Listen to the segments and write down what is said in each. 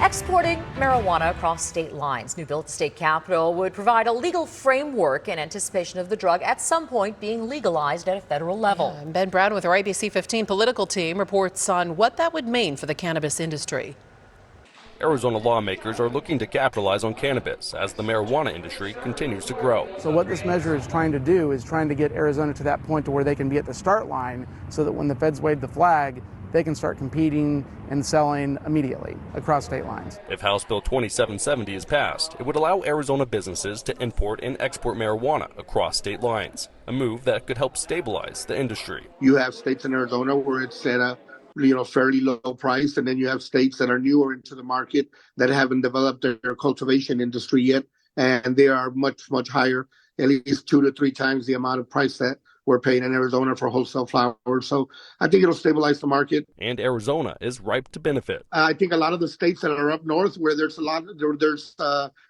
Exporting marijuana across state lines. New bill at the state capitol would provide a legal framework in anticipation of the drug at some point being legalized at a federal level. And Ben Brown with our ABC 15 political team reports on what that would mean for the cannabis industry. Arizona lawmakers are looking to capitalize on cannabis as the marijuana industry continues to grow. So what this measure is trying to do is trying to get Arizona to that point to where they can be at the start line so that when the feds wave the flag, they can start competing and selling immediately across state lines. If House Bill 2770 is passed, it would allow Arizona businesses to import and export marijuana across state lines, a move that could help stabilize the industry. You have states in Arizona where it's at a fairly low price, and then you have states that are newer into the market that haven't developed their cultivation industry yet, and they are much higher, at least 2 to 3 times the amount of price that we're paying in Arizona for wholesale flower. So I think it'll stabilize the market. And Arizona is ripe to benefit. I think a lot of the states that are up north where there's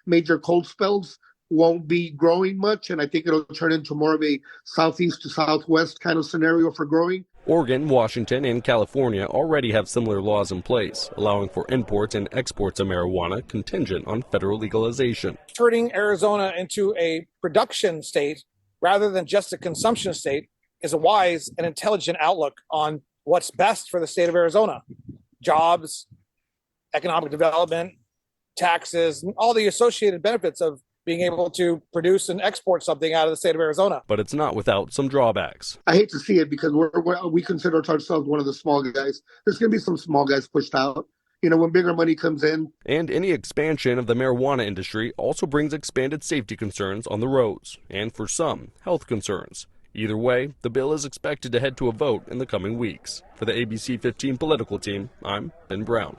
major cold spells won't be growing much, and I think it'll turn into more of a southeast to southwest kind of scenario for growing. Oregon, Washington, and California already have similar laws in place, allowing for imports and exports of marijuana contingent on federal legalization. Turning Arizona into a production state rather than just a consumption state is a wise and intelligent outlook on what's best for the state of Arizona. Jobs, economic development, taxes, and all the associated benefits of being able to produce and export something out of the state of Arizona. But it's not without some drawbacks. I hate to see it because we consider ourselves one of the small guys. There's going to be some small guys pushed out. When bigger money comes in. And any expansion of the marijuana industry also brings expanded safety concerns on the roads, and for some, health concerns. Either way, the bill is expected to head to a vote in the coming weeks. For the ABC 15 political team, I'm Ben Brown.